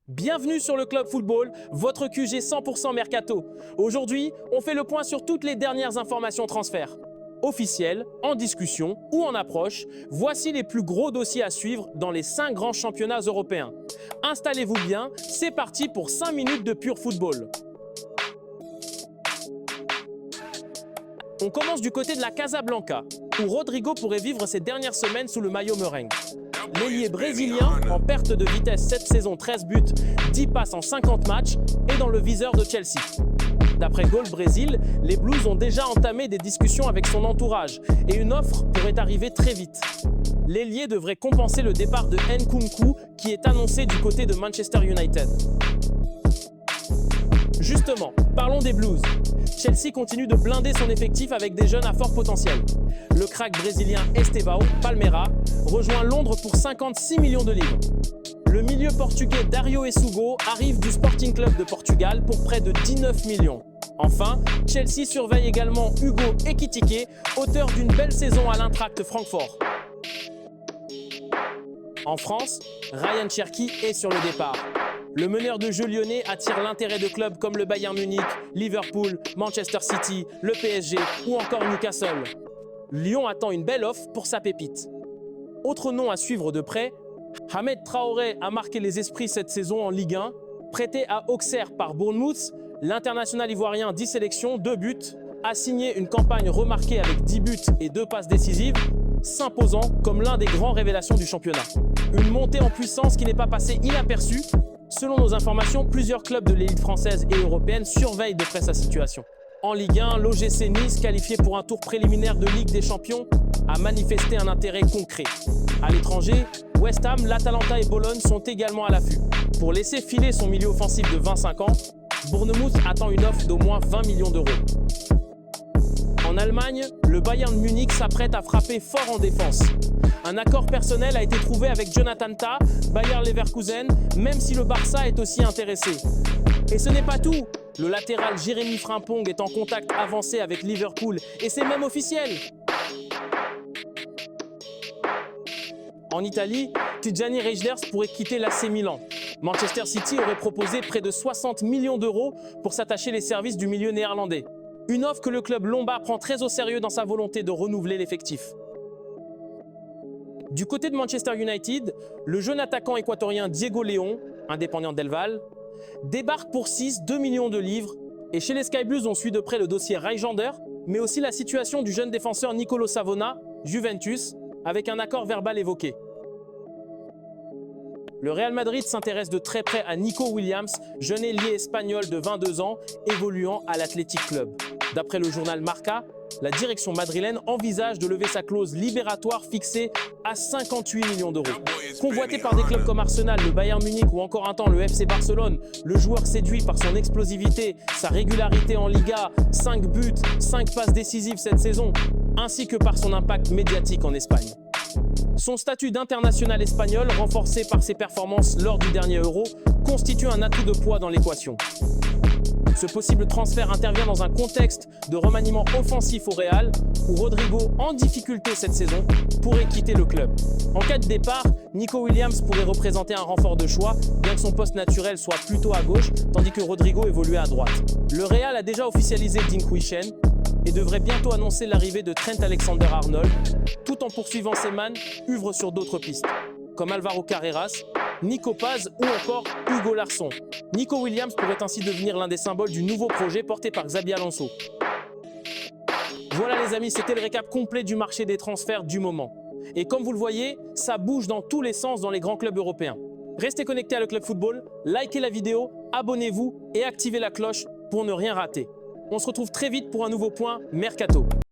Bienvenue sur le Club Football, votre QG 100% Mercato. Aujourd'hui, on fait le point sur toutes les dernières informations transferts. Officielles, en discussion ou en approche, voici les plus gros dossiers à suivre dans les 5 grands championnats européens. Installez-vous bien, c'est parti pour 5 minutes de pur football. On commence du côté de la Casablanca, où Rodrigo pourrait vivre ses dernières semaines sous le maillot merengue. L'ailier brésilien, en perte de vitesse cette saison, 13 buts, 10 passes en 50 matchs, est dans le viseur de Chelsea. D'après Goal Brésil, les Blues ont déjà entamé des discussions avec son entourage et une offre pourrait arriver très vite. L'ailier devrait compenser le départ de Nkunku qui est annoncé du côté de Manchester United. Justement, parlons des Blues. Chelsea continue de blinder son effectif avec des jeunes à fort potentiel. Le crack brésilien Estevão Palmeira rejoint Londres pour 56 millions de livres. Le milieu portugais Dario Essugo arrive du Sporting Club de Portugal pour près de 19 millions. Enfin, Chelsea surveille également Hugo Ekitike, auteur d'une belle saison à l'Eintracht Francfort. En France, Ryan Cherki est sur le départ. Le meneur de jeu lyonnais attire l'intérêt de clubs comme le Bayern Munich, Liverpool, Manchester City, le PSG ou encore Newcastle. Lyon attend une belle offre pour sa pépite. Autre nom à suivre de près, Ahmed Traoré a marqué les esprits cette saison en Ligue 1. Prêté à Auxerre par Bournemouth, l'international ivoirien 10 sélections, 2 buts, a signé une campagne remarquée avec 10 buts et 2 passes décisives, s'imposant comme l'un des grands révélations du championnat. Une montée en puissance qui n'est pas passée inaperçue. Selon nos informations, plusieurs clubs de l'élite française et européenne surveillent de près sa situation. En Ligue 1, l'OGC Nice, qualifié pour un tour préliminaire de Ligue des Champions, a manifesté un intérêt concret. À l'étranger, West Ham, l'Atalanta et Bologne sont également à l'affût. Pour laisser filer son milieu offensif de 25 ans, Bournemouth attend une offre d'au moins 20 millions d'euros. En Allemagne, le Bayern Munich s'apprête à frapper fort en défense. Un accord personnel a été trouvé avec Jonathan Tah, Bayer Leverkusen, même si le Barça est aussi intéressé. Et ce n'est pas tout. Le latéral Jérémy Frimpong est en contact avancé avec Liverpool et c'est même officiel. En Italie, Tijani Reijnders pourrait quitter l'AC Milan. Manchester City aurait proposé près de 60 millions d'euros pour s'attacher les services du milieu néerlandais. Une offre que le club lombard prend très au sérieux dans sa volonté de renouveler l'effectif. Du côté de Manchester United, le jeune attaquant équatorien Diego León, indépendant d'El Val, débarque pour 2 millions de livres. Et chez les Sky Blues, on suit de près le dossier Reijnders, mais aussi la situation du jeune défenseur Nicolo Savona, Juventus, avec un accord verbal évoqué. Le Real Madrid s'intéresse de très près à Nico Williams, jeune ailier espagnol de 22 ans, évoluant à l'Athletic Club. D'après le journal Marca, la direction madrilène envisage de lever sa clause libératoire fixée à 58 millions d'euros. Convoité par des clubs comme Arsenal, le Bayern Munich ou encore un temps le FC Barcelone, le joueur séduit par son explosivité, sa régularité en Liga, 5 buts, 5 passes décisives cette saison, ainsi que par son impact médiatique en Espagne. Son statut d'international espagnol, renforcé par ses performances lors du dernier Euro, constitue un atout de poids dans l'équation. Ce possible transfert intervient dans un contexte de remaniement offensif au Real, où Rodrigo, en difficulté cette saison, pourrait quitter le club. En cas de départ, Nico Williams pourrait représenter un renfort de choix, bien que son poste naturel soit plutôt à gauche, tandis que Rodrigo évoluait à droite. Le Real a déjà officialisé Dink Huijsen et devrait bientôt annoncer l'arrivée de Trent Alexander-Arnold, tout en poursuivant ses mannes, ouvre sur d'autres pistes, comme Alvaro Carreras, Nico Paz ou encore Hugo Larsson. Nico Williams pourrait ainsi devenir l'un des symboles du nouveau projet porté par Xabi Alonso. Voilà les amis, c'était le récap complet du marché des transferts du moment. Et comme vous le voyez, ça bouge dans tous les sens dans les grands clubs européens. Restez connectés à le Club Football, likez la vidéo, abonnez-vous et activez la cloche pour ne rien rater. On se retrouve très vite pour un nouveau point Mercato.